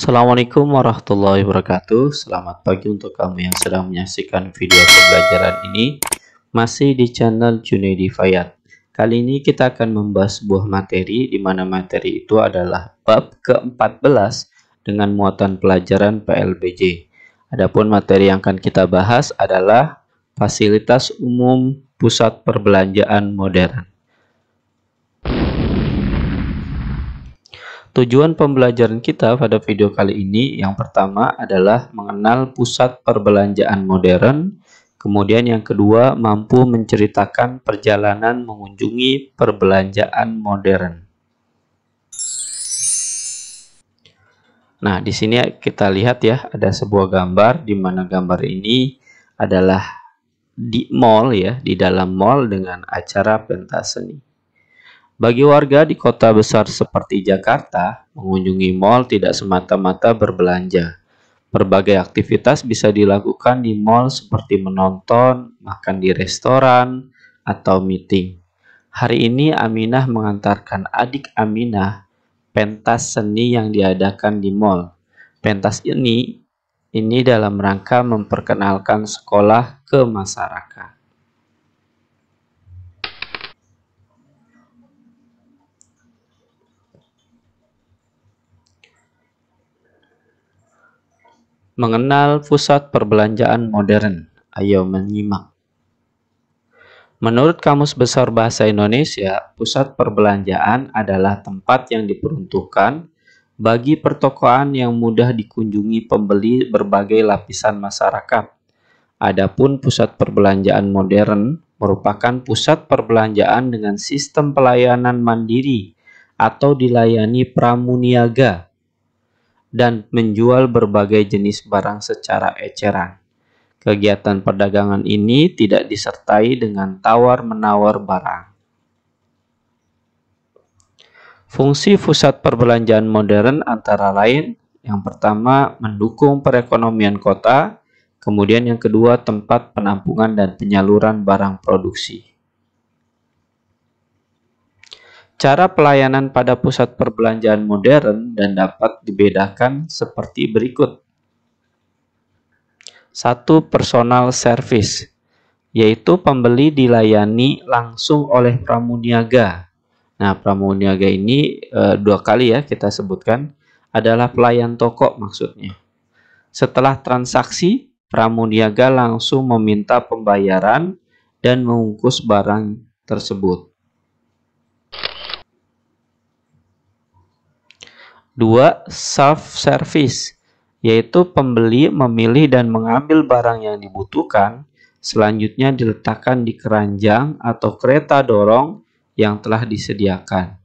Assalamualaikum warahmatullahi wabarakatuh. Selamat pagi untuk kamu yang sedang menyaksikan video pembelajaran ini. Masih di channel Junaidi Fayat. Kali ini kita akan membahas sebuah materi di mana materi itu adalah bab ke-14 dengan muatan pelajaran PLBJ. Adapun materi yang akan kita bahas adalah fasilitas umum pusat perbelanjaan modern. Tujuan pembelajaran kita pada video kali ini yang pertama adalah mengenal pusat perbelanjaan modern, kemudian yang kedua mampu menceritakan perjalanan mengunjungi perbelanjaan modern. Nah, di sini kita lihat ya, ada sebuah gambar di mana gambar ini adalah di mall ya, di dalam mall dengan acara pentas seni. Bagi warga di kota besar seperti Jakarta, mengunjungi mal tidak semata-mata berbelanja. Berbagai aktivitas bisa dilakukan di mal seperti menonton, makan di restoran, atau meeting. Hari ini Aminah mengantarkan adik Aminah pentas seni yang diadakan di mal. Pentas ini dalam rangka memperkenalkan sekolah ke masyarakat. Mengenal pusat perbelanjaan modern. Ayo menyimak. Menurut Kamus Besar Bahasa Indonesia, pusat perbelanjaan adalah tempat yang diperuntukkan bagi pertokoan yang mudah dikunjungi pembeli berbagai lapisan masyarakat. Adapun pusat perbelanjaan modern merupakan pusat perbelanjaan dengan sistem pelayanan mandiri atau dilayani pramuniaga dan menjual berbagai jenis barang secara eceran. Kegiatan perdagangan ini tidak disertai dengan tawar-menawar barang. Fungsi pusat perbelanjaan modern antara lain, yang pertama mendukung perekonomian kota, kemudian yang kedua tempat penampungan dan penyaluran barang produksi. Cara pelayanan pada pusat perbelanjaan modern dan dapat dibedakan seperti berikut. 1. Personal service, yaitu pembeli dilayani langsung oleh pramuniaga. Nah, pramuniaga ini dua kali ya kita sebutkan, adalah pelayan toko maksudnya. Setelah transaksi, pramuniaga langsung meminta pembayaran dan membungkus barang tersebut. 2. Self-service, yaitu pembeli memilih dan mengambil barang yang dibutuhkan, selanjutnya diletakkan di keranjang atau kereta dorong yang telah disediakan.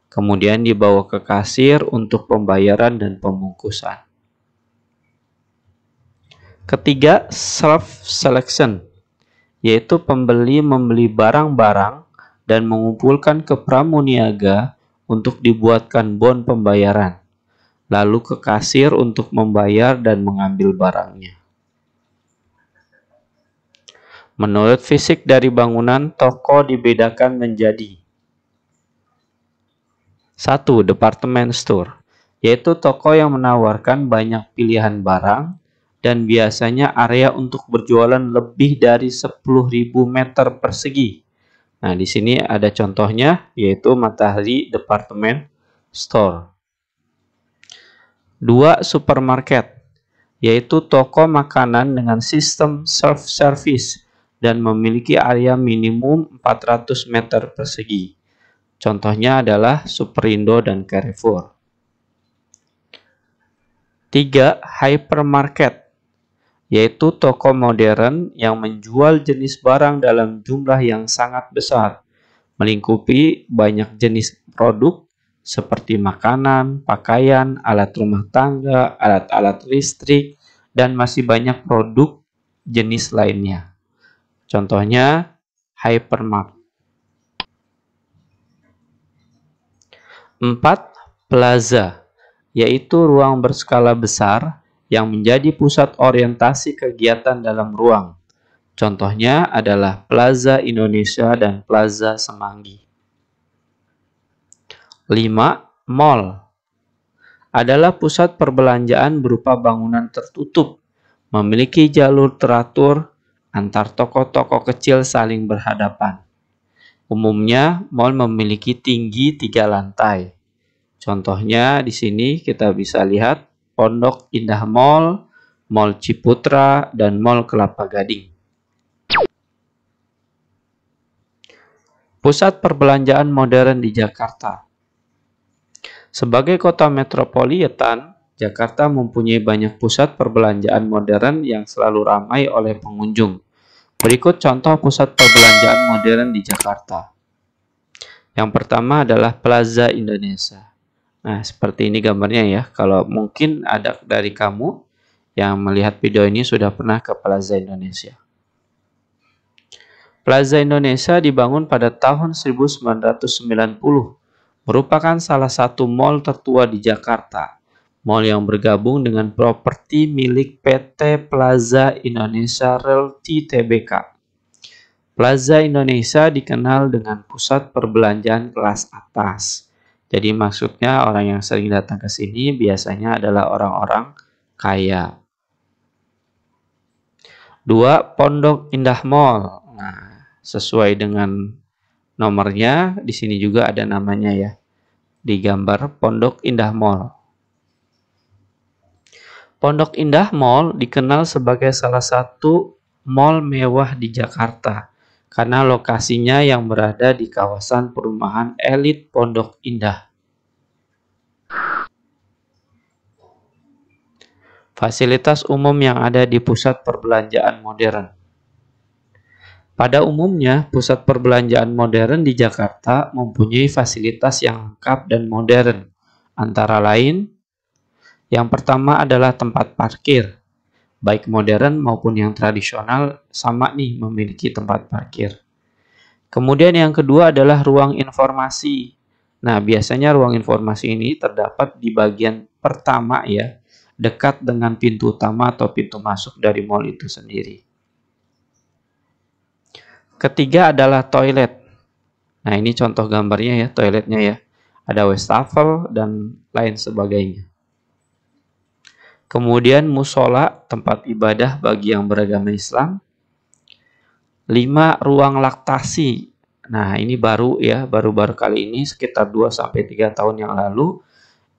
Kemudian dibawa ke kasir untuk pembayaran dan pembungkusan. Ketiga, self-selection, yaitu pembeli membeli barang-barang dan mengumpulkan ke pramuniaga untuk dibuatkan bon pembayaran, lalu ke kasir untuk membayar dan mengambil barangnya. Menurut fisik dari bangunan, toko dibedakan menjadi 1. Department store, yaitu toko yang menawarkan banyak pilihan barang dan biasanya area untuk berjualan lebih dari 10.000 meter persegi. Nah, di sini ada contohnya, yaitu Matahari Department Store. 2. Supermarket, yaitu toko makanan dengan sistem self-service dan memiliki area minimum 400 meter persegi. Contohnya adalah Superindo dan Carrefour. 3. Hypermarket, yaitu toko modern yang menjual jenis barang dalam jumlah yang sangat besar, melingkupi banyak jenis produk seperti makanan, pakaian, alat rumah tangga, alat-alat listrik, dan masih banyak produk jenis lainnya. Contohnya hypermarket. 4. Plaza, yaitu ruang berskala besar yang menjadi pusat orientasi kegiatan dalam ruang. Contohnya adalah Plaza Indonesia dan Plaza Semanggi. 5. Mall, adalah pusat perbelanjaan berupa bangunan tertutup, memiliki jalur teratur, antar toko-toko kecil saling berhadapan. Umumnya, mal memiliki tinggi 3 lantai. Contohnya di sini kita bisa lihat Pondok Indah Mall, Mall Ciputra, dan Mall Kelapa Gading. Pusat perbelanjaan modern di Jakarta. Sebagai kota metropolitan, Jakarta mempunyai banyak pusat perbelanjaan modern yang selalu ramai oleh pengunjung. Berikut contoh pusat perbelanjaan modern di Jakarta. Yang pertama adalah Plaza Indonesia. Nah, seperti ini gambarnya ya. Kalau mungkin ada dari kamu yang melihat video ini sudah pernah ke Plaza Indonesia. Plaza Indonesia dibangun pada tahun 1990, merupakan salah satu mal tertua di Jakarta. Mal yang bergabung dengan properti milik PT Plaza Indonesia Realty Tbk. Plaza Indonesia dikenal dengan pusat perbelanjaan kelas atas. Jadi maksudnya orang yang sering datang ke sini biasanya adalah orang-orang kaya. 2. Pondok Indah Mall. Nah, sesuai dengan nomornya, di sini juga ada namanya ya. Di gambar Pondok Indah Mall. Pondok Indah Mall dikenal sebagai salah satu mall mewah di Jakarta karena lokasinya yang berada di kawasan perumahan elit Pondok Indah. Fasilitas umum yang ada di pusat perbelanjaan modern. Pada umumnya, pusat perbelanjaan modern di Jakarta mempunyai fasilitas yang lengkap dan modern. Antara lain, yang pertama adalah tempat parkir. Baik modern maupun yang tradisional sama nih memiliki tempat parkir. Kemudian yang kedua adalah ruang informasi. Nah, biasanya ruang informasi ini terdapat di bagian pertama ya, dekat dengan pintu utama atau pintu masuk dari mall itu sendiri. Ketiga adalah toilet. Nah, ini contoh gambarnya ya, toiletnya ya. Ada wastafel dan lain sebagainya. Kemudian musola, tempat ibadah bagi yang beragama Islam. 5. Ruang laktasi. Nah, ini baru ya, baru-baru kali ini sekitar 2-3 tahun yang lalu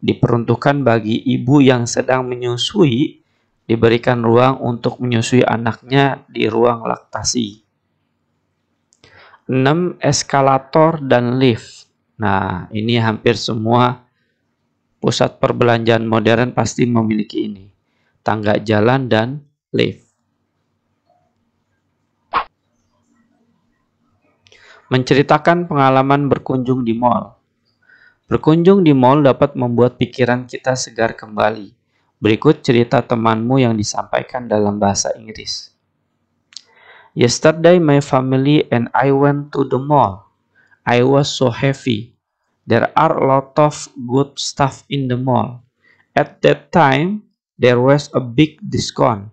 diperuntukkan bagi ibu yang sedang menyusui, diberikan ruang untuk menyusui anaknya di ruang laktasi. 6. Eskalator dan lift. Nah, ini hampir semua pusat perbelanjaan modern pasti memiliki ini. Tangga jalan dan lift. Menceritakan pengalaman berkunjung di mall. Berkunjung di mall dapat membuat pikiran kita segar kembali. Berikut cerita temanmu yang disampaikan dalam bahasa Inggris. Yesterday my family and I went to the mall. I was so happy. There are a lot of good stuff in the mall. At that time, there was a big discount.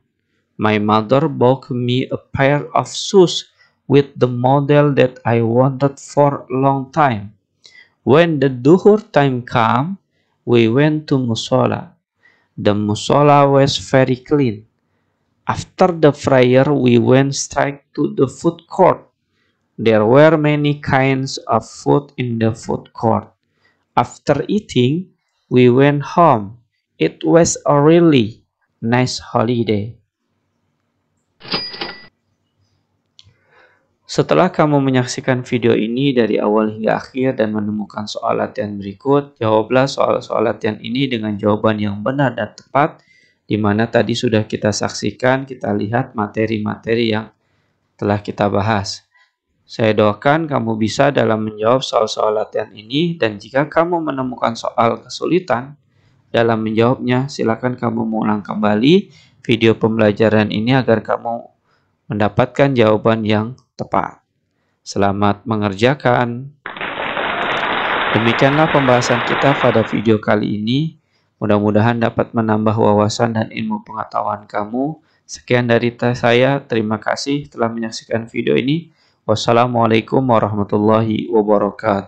My mother bought me a pair of shoes with the model that I wanted for a long time. When the duhur time came, we went to musola. The musola was very clean. After the prayer, we went straight to the food court. There were many kinds of food in the food court. After eating, we went home. It was a really nice holiday. Setelah kamu menyaksikan video ini dari awal hingga akhir dan menemukan soal latihan berikut, jawablah soal-soal latihan ini dengan jawaban yang benar dan tepat, di mana tadi sudah kita saksikan, kita lihat materi-materi yang telah kita bahas. Saya doakan kamu bisa dalam menjawab soal-soal latihan ini, dan jika kamu menemukan soal kesulitan dalam menjawabnya, silakan kamu mengulang kembali video pembelajaran ini agar kamu mendapatkan jawaban yang tepat. Selamat mengerjakan. Demikianlah pembahasan kita pada video kali ini. Mudah-mudahan dapat menambah wawasan dan ilmu pengetahuan kamu. Sekian dari saya. Terima kasih telah menyaksikan video ini. Wassalamualaikum warahmatullahi wabarakatuh.